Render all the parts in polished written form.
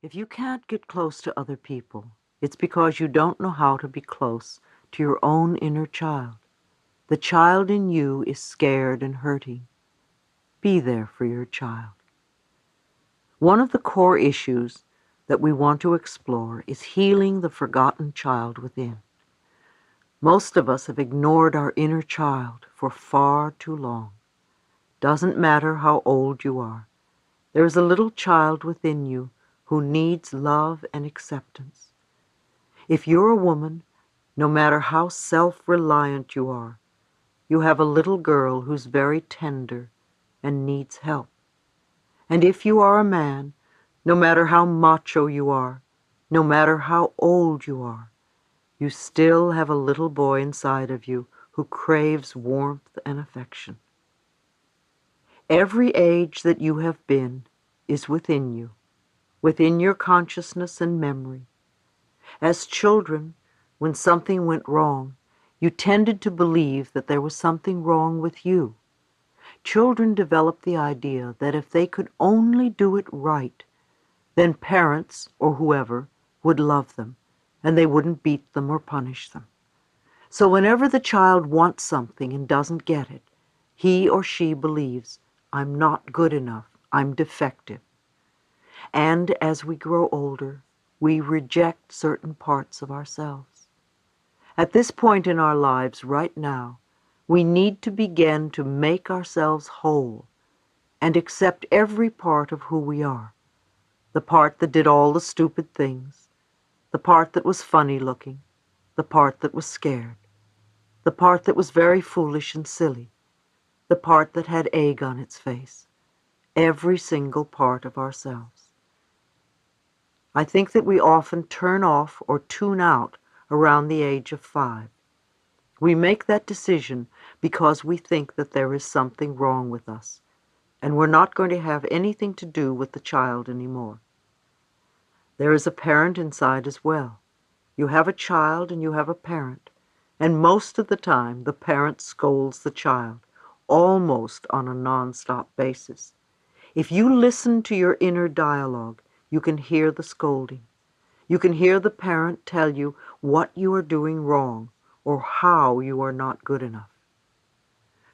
If you can't get close to other people, it's because you don't know how to be close to your own inner child. The child in you is scared and hurting. Be there for your child. One of the core issues that we want to explore is healing the forgotten child within. Most of us have ignored our inner child for far too long. Doesn't matter how old you are. There is a little child within you who needs love and acceptance. If you're a woman, no matter how self-reliant you are, you have a little girl who's very tender and needs help. And if you are a man, no matter how macho you are, no matter how old you are, you still have a little boy inside of you who craves warmth and affection. Every age that you have been is within you, within your consciousness and memory. As children, when something went wrong, you tended to believe that there was something wrong with you. Children develop the idea that if they could only do it right, then parents, or whoever, would love them, and they wouldn't beat them or punish them. So whenever the child wants something and doesn't get it, he or she believes, I'm not good enough, I'm defective. And as we grow older, we reject certain parts of ourselves. At this point in our lives right now, we need to begin to make ourselves whole and accept every part of who we are. The part that did all the stupid things, the part that was funny looking, the part that was scared, the part that was very foolish and silly, the part that had egg on its face, every single part of ourselves. I think that we often turn off or tune out around the age of 5. We make that decision because we think that there is something wrong with us, and we're not going to have anything to do with the child anymore. There is a parent inside as well. You have a child and you have a parent, and most of the time the parent scolds the child, almost on a non-stop basis. If you listen to your inner dialogue, you can hear the scolding. You can hear the parent tell you what you are doing wrong or how you are not good enough.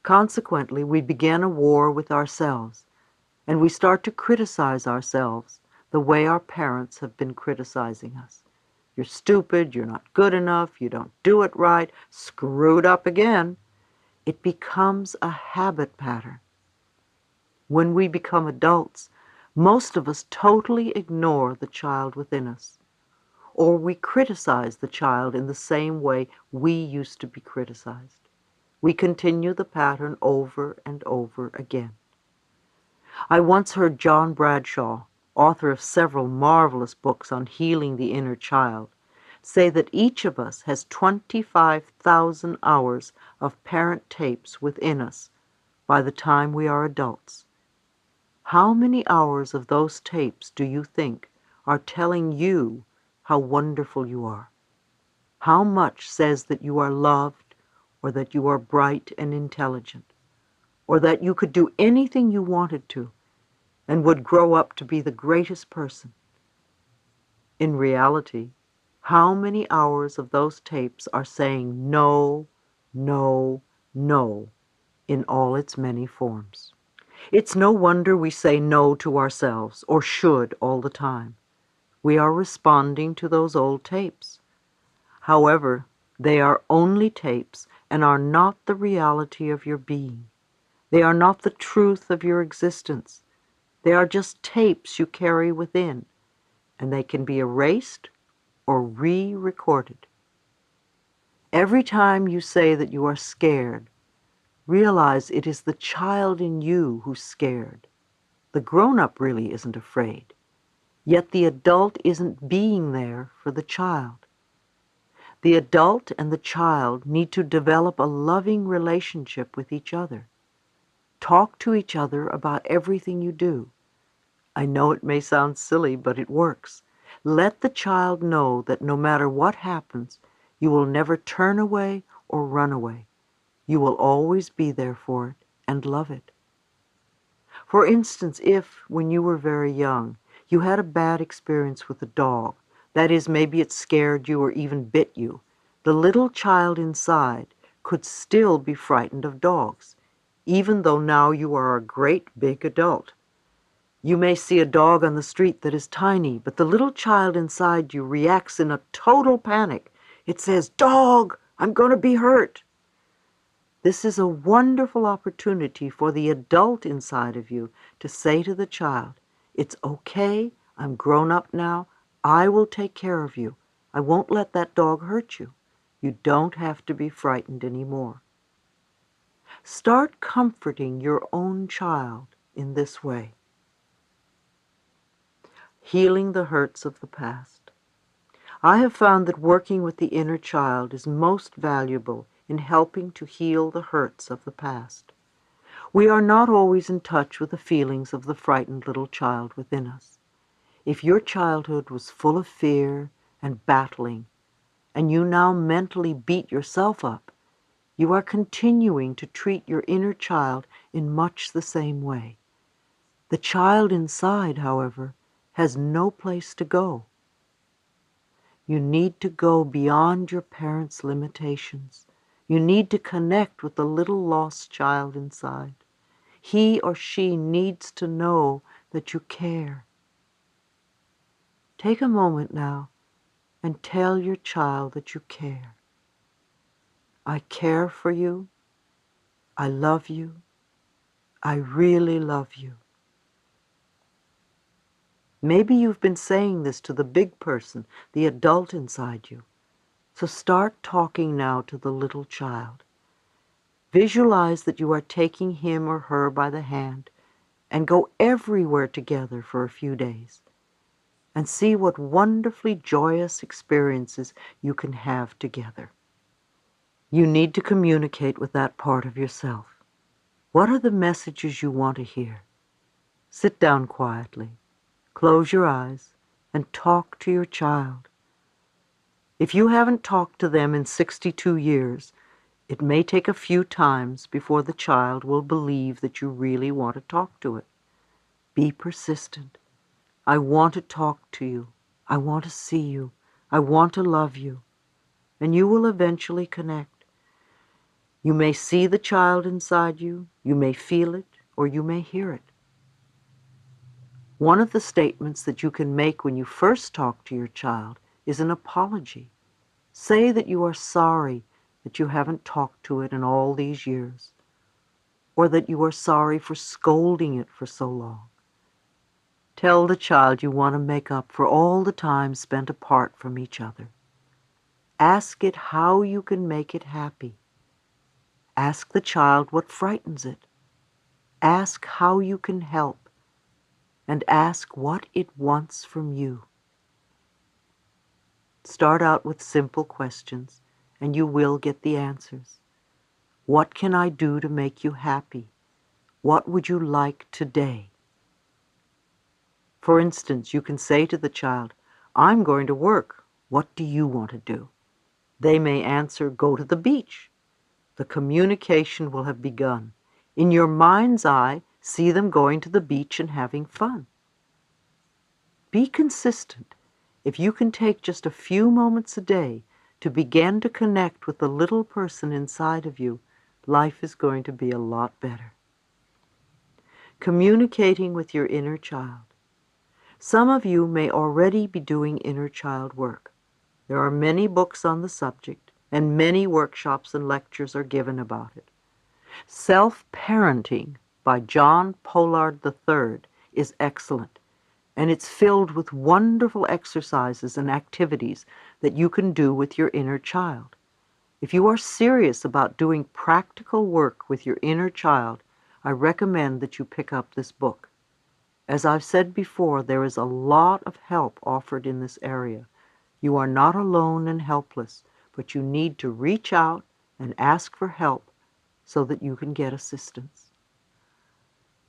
Consequently, we begin a war with ourselves, and we start to criticize ourselves the way our parents have been criticizing us. You're stupid, you're not good enough, you don't do it right, screwed up again. It becomes a habit pattern. When we become adults, most of us totally ignore the child within us, or we criticize the child in the same way we used to be criticized. We continue the pattern over and over again. I once heard John Bradshaw, author of several marvelous books on healing the inner child, say that each of us has 25,000 hours of parent tapes within us by the time we are adults. How many hours of those tapes do you think are telling you how wonderful you are? How much says that you are loved, or that you are bright and intelligent, or that you could do anything you wanted to and would grow up to be the greatest person? In reality, how many hours of those tapes are saying no, no, no in all its many forms? It's no wonder we say no to ourselves, or should, all the time. We are responding to those old tapes. However, they are only tapes and are not the reality of your being. They are not the truth of your existence. They are just tapes you carry within, and they can be erased or re-recorded. Every time you say that you are scared, realize it is the child in you who's scared. The grown-up really isn't afraid, yet the adult isn't being there for the child. The adult and the child need to develop a loving relationship with each other. Talk to each other about everything you do. I know it may sound silly, but it works. Let the child know that no matter what happens, you will never turn away or run away. You will always be there for it and love it. For instance, if, when you were very young, You had a bad experience with a dog. That is, maybe it scared you or even bit you. The little child inside could still be frightened of dogs, even though now you are a great big adult. You may see a dog on the street that is tiny, but the little child inside you reacts in a total panic. It says, "Dog, I'm going to be hurt." This is a wonderful opportunity for the adult inside of you to say to the child, "It's okay, I'm grown up now, I will take care of you. I won't let that dog hurt you. You don't have to be frightened anymore." Start comforting your own child in this way. Healing the hurts of the past. I have found that working with the inner child is most valuable in helping to heal the hurts of the past. We are not always in touch with the feelings of the frightened little child within us. If your childhood was full of fear and battling, and you now mentally beat yourself up, you are continuing to treat your inner child in much the same way. The child inside, however, has no place to go. You need to go beyond your parents' limitations. You need to connect with the little lost child inside. He or she needs to know that you care. Take a moment now and tell your child that you care. I care for you. I love you. I really love you. Maybe you've been saying this to the big person, the adult inside you. So start talking now to the little child. Visualize that you are taking him or her by the hand and go everywhere together for a few days and see what wonderfully joyous experiences you can have together. You need to communicate with that part of yourself. What are the messages you want to hear? Sit down quietly, close your eyes, and talk to your child. If you haven't talked to them in 62 years, it may take a few times before the child will believe that you really want to talk to it. Be persistent. I want to talk to you. I want to see you. I want to love you. And you will eventually connect. You may see the child inside you, you may feel it, or you may hear it. One of the statements that you can make when you first talk to your child is an apology. Say that you are sorry that you haven't talked to it in all these years, or that you are sorry for scolding it for so long. Tell the child you want to make up for all the time spent apart from each other. Ask it how you can make it happy. Ask the child what frightens it. Ask how you can help. And ask what it wants from you. Start out with simple questions, and you will get the answers. What can I do to make you happy? What would you like today? For instance, you can say to the child, "I'm going to work. What do you want to do?" They may answer, "Go to the beach." The communication will have begun. In your mind's eye, see them going to the beach and having fun. Be consistent. If you can take just a few moments a day to begin to connect with the little person inside of you, life is going to be a lot better. Communicating with your inner child. Some of you may already be doing inner child work. There are many books on the subject, and many workshops and lectures are given about it. Self-Parenting by John Pollard III is excellent, and it's filled with wonderful exercises and activities that you can do with your inner child. If you are serious about doing practical work with your inner child, I recommend that you pick up this book. As I've said before, there is a lot of help offered in this area. You are not alone and helpless, but you need to reach out and ask for help so that you can get assistance.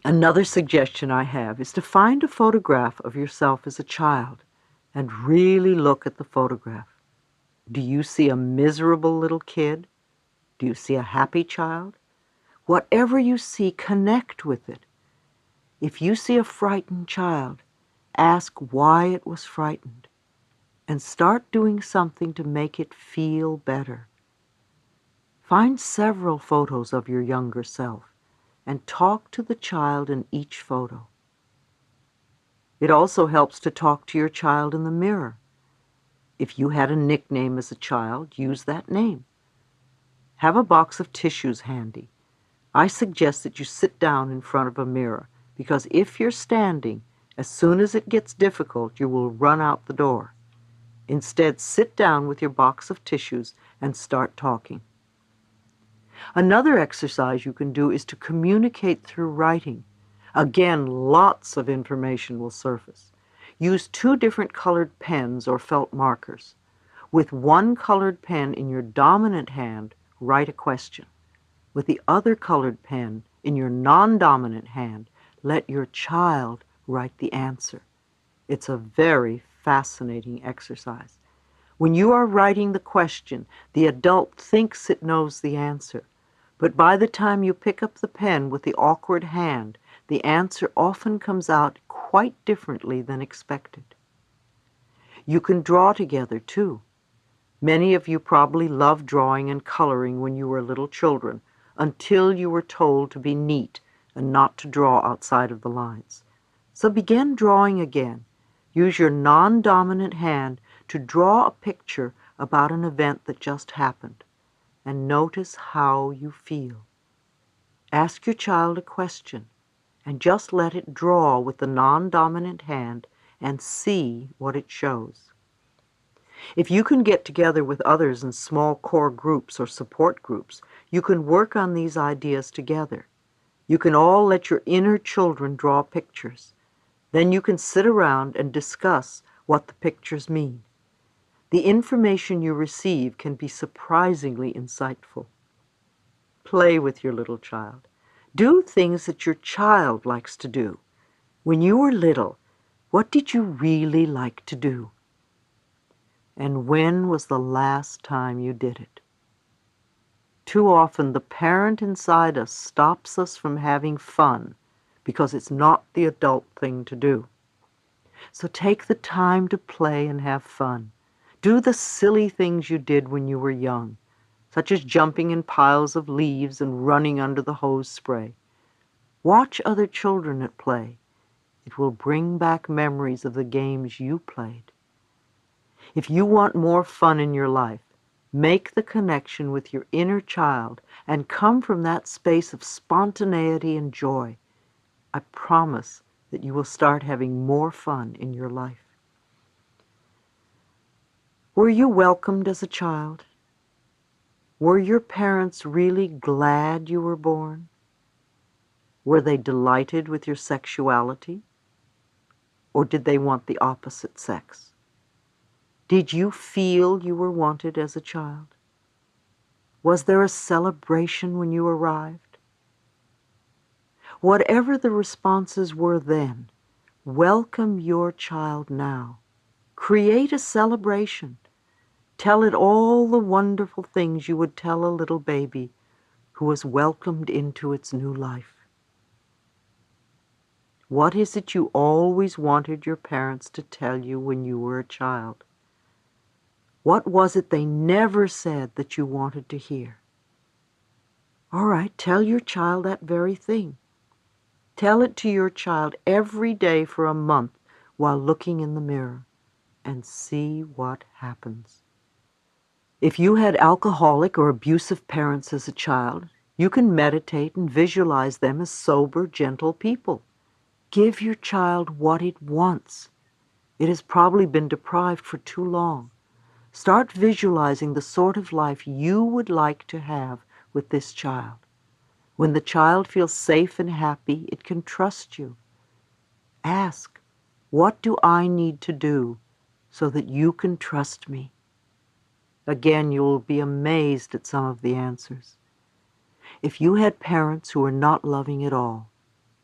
Another suggestion I have is to find a photograph of yourself as a child and really look at the photograph. Do you see a miserable little kid? Do you see a happy child? Whatever you see, connect with it. If you see a frightened child, ask why it was frightened and start doing something to make it feel better. Find several photos of your younger self and talk to the child in each photo. It also helps to talk to your child in the mirror. If you had a nickname as a child, use that name. Have a box of tissues handy. I suggest that you sit down in front of a mirror because if you're standing, as soon as it gets difficult, you will run out the door. Instead, sit down with your box of tissues and start talking. Another exercise you can do is to communicate through writing. Again, lots of information will surface. Use 2 different colored pens or felt markers. With one colored pen in your dominant hand, write a question. With the other colored pen in your non-dominant hand, let your child write the answer. It's a very fascinating exercise. When you are writing the question, the adult thinks it knows the answer. But by the time you pick up the pen with the awkward hand, the answer often comes out quite differently than expected. You can draw together, too. Many of you probably loved drawing and coloring when you were little children, until you were told to be neat and not to draw outside of the lines. So begin drawing again. Use your non-dominant hand to draw a picture about an event that just happened, and notice how you feel. Ask your child a question, and just let it draw with the non-dominant hand and see what it shows. If you can get together with others in small core groups or support groups, you can work on these ideas together. You can all let your inner children draw pictures. Then you can sit around and discuss what the pictures mean. The information you receive can be surprisingly insightful. Play with your little child. Do things that your child likes to do. When you were little, what did you really like to do? And when was the last time you did it? Too often, the parent inside us stops us from having fun because it's not the adult thing to do. So take the time to play and have fun. Do the silly things you did when you were young, such as jumping in piles of leaves and running under the hose spray. Watch other children at play. It will bring back memories of the games you played. If you want more fun in your life, make the connection with your inner child and come from that space of spontaneity and joy. I promise that you will start having more fun in your life. Were you welcomed as a child? Were your parents really glad you were born? Were they delighted with your sexuality? Or did they want the opposite sex? Did you feel you were wanted as a child? Was there a celebration when you arrived? Whatever the responses were then, welcome your child now. Create a celebration. Tell it all the wonderful things you would tell a little baby who was welcomed into its new life. What is it you always wanted your parents to tell you when you were a child? What was it they never said that you wanted to hear? All right, tell your child that very thing. Tell it to your child every day for a month while looking in the mirror, and see what happens. If you had alcoholic or abusive parents as a child, you can meditate and visualize them as sober, gentle people. Give your child what it wants. It has probably been deprived for too long. Start visualizing the sort of life you would like to have with this child. When the child feels safe and happy, it can trust you. Ask, what do I need to do so that you can trust me? Again, you will be amazed at some of the answers. If you had parents who are not loving at all,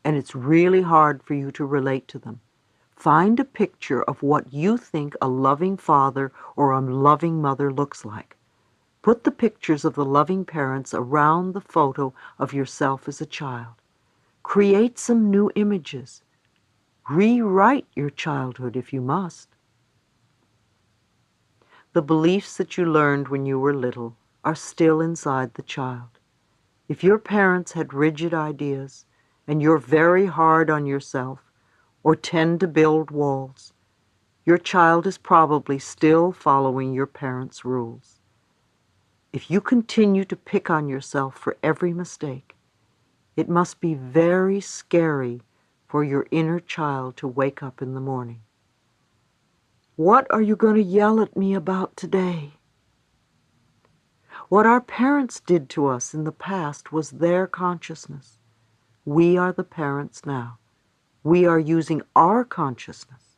and it's really hard for you to relate to them, find a picture of what you think a loving father or a loving mother looks like. Put the pictures of the loving parents around the photo of yourself as a child. Create some new images. Rewrite your childhood if you must. The beliefs that you learned when you were little are still inside the child. If your parents had rigid ideas, and you're very hard on yourself, or tend to build walls, your child is probably still following your parents' rules. If you continue to pick on yourself for every mistake, it must be very scary for your inner child to wake up in the morning. What are you going to yell at me about today? What our parents did to us in the past was their consciousness. We are the parents now. We are using our consciousness.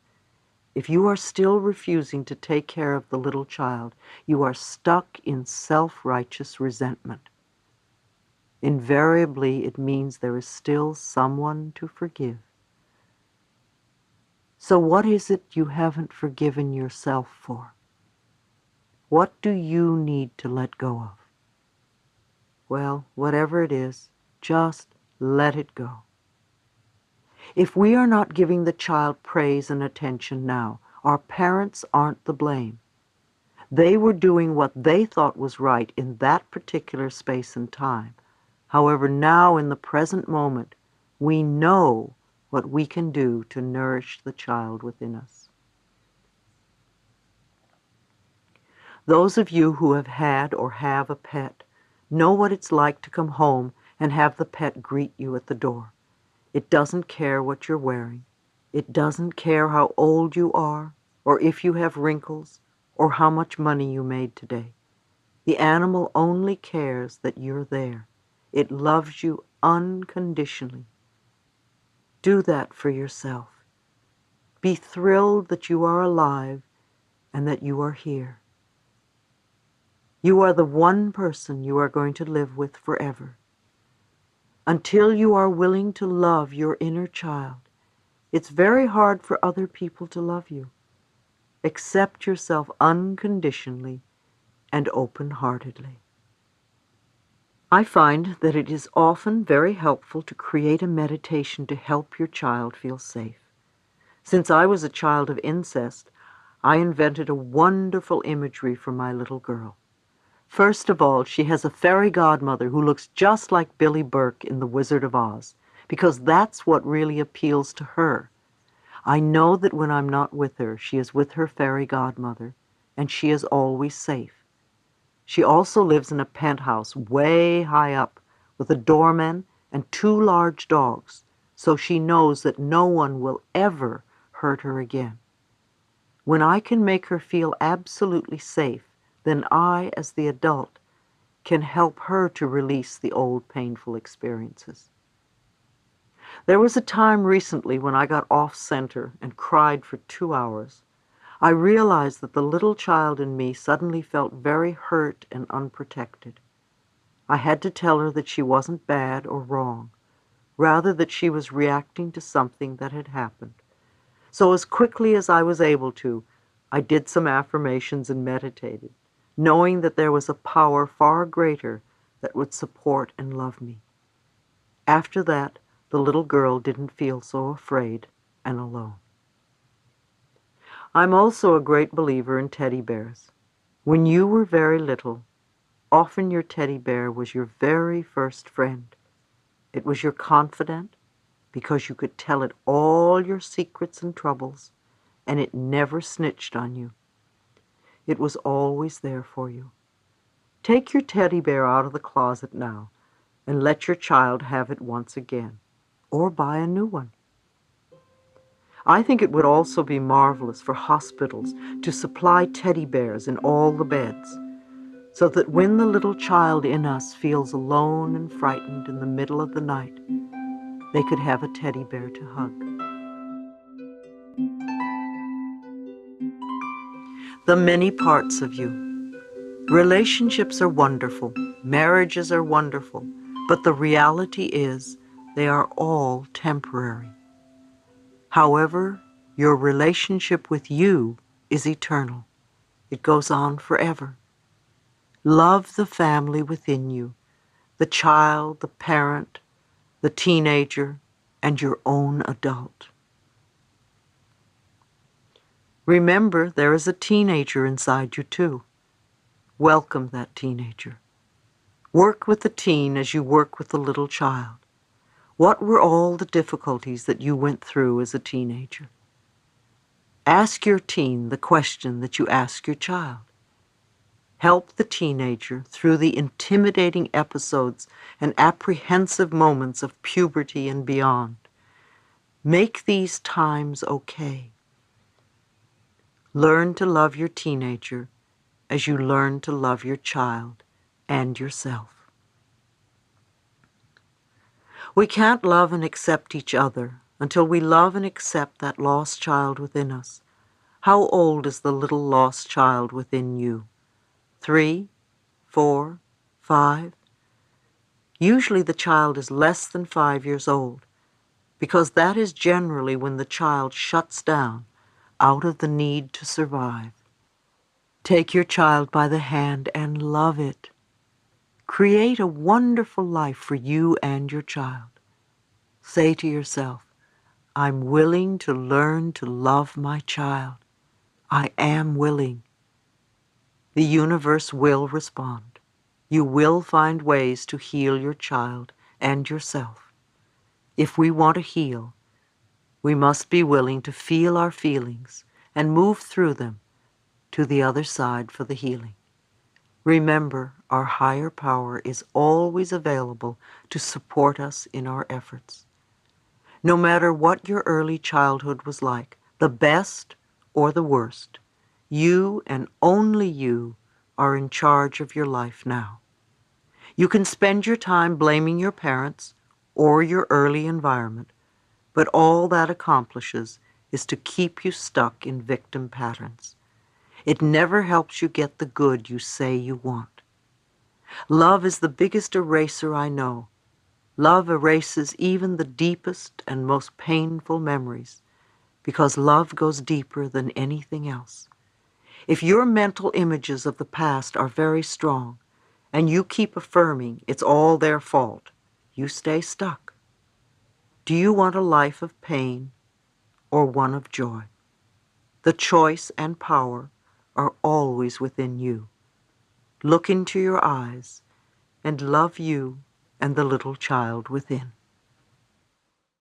If you are still refusing to take care of the little child, you are stuck in self-righteous resentment. Invariably, it means there is still someone to forgive. So what is it you haven't forgiven yourself for? What do you need to let go of? Well, whatever it is, just let it go. If we are not giving the child praise and attention now, our parents aren't the blame. They were doing what they thought was right in that particular space and time. However, now in the present moment, we know what we can do to nourish the child within us. Those of you who have had or have a pet know what it's like to come home and have the pet greet you at the door. It doesn't care what you're wearing. It doesn't care how old you are, or if you have wrinkles, or how much money you made today. The animal only cares that you're there. It loves you unconditionally. Do that for yourself. Be thrilled that you are alive and that you are here. You are the one person you are going to live with forever. Until you are willing to love your inner child, it's very hard for other people to love you. Accept yourself unconditionally and open-heartedly. I find that it is often very helpful to create a meditation to help your child feel safe. Since I was a child of incest, I invented a wonderful imagery for my little girl. First of all, she has a fairy godmother who looks just like Billy Burke in The Wizard of Oz, because that's what really appeals to her. I know that when I'm not with her, she is with her fairy godmother, and she is always safe. She also lives in a penthouse way high up, with a doorman and 2 large dogs, so she knows that no one will ever hurt her again. When I can make her feel absolutely safe, then I, as the adult, can help her to release the old painful experiences. There was a time recently when I got off center and cried for 2 hours. I realized that the little child in me suddenly felt very hurt and unprotected. I had to tell her that she wasn't bad or wrong, rather that she was reacting to something that had happened. So as quickly as I was able to, I did some affirmations and meditated, knowing that there was a power far greater that would support and love me. After that, the little girl didn't feel so afraid and alone. I'm also a great believer in teddy bears. When you were very little, often your teddy bear was your very first friend. It was your confidant because you could tell it all your secrets and troubles, and it never snitched on you. It was always there for you. Take your teddy bear out of the closet now and let your child have it once again, or buy a new one. I think it would also be marvelous for hospitals to supply teddy bears in all the beds, so that when the little child in us feels alone and frightened in the middle of the night, they could have a teddy bear to hug. The many parts of you. Relationships are wonderful, marriages are wonderful, but the reality is they are all temporary. However, your relationship with you is eternal. It goes on forever. Love the family within you, the child, the parent, the teenager, and your own adult. Remember, there is a teenager inside you too. Welcome that teenager. Work with the teen as you work with the little child. What were all the difficulties that you went through as a teenager? Ask your teen the question that you ask your child. Help the teenager through the intimidating episodes and apprehensive moments of puberty and beyond. Make these times okay. Learn to love your teenager as you learn to love your child and yourself. We can't love and accept each other until we love and accept that lost child within us. How old is the little lost child within you? 3, 4, 5? Usually the child is less than 5 years old, because that is generally when the child shuts down out of the need to survive. Take your child by the hand and love it. Create a wonderful life for you and your child. Say to yourself, I'm willing to learn to love my child. I am willing. The universe will respond. You will find ways to heal your child and yourself. If we want to heal, we must be willing to feel our feelings and move through them to the other side for the healing. Remember, our higher power is always available to support us in our efforts. No matter what your early childhood was like, the best or the worst, you and only you are in charge of your life now. You can spend your time blaming your parents or your early environment, but all that accomplishes is to keep you stuck in victim patterns. It never helps you get the good you say you want. Love is the biggest eraser I know. Love erases even the deepest and most painful memories, because love goes deeper than anything else. If your mental images of the past are very strong, and you keep affirming it's all their fault, you stay stuck. Do you want a life of pain or one of joy? The choice and power are always within you. Look into your eyes and love you and the little child within.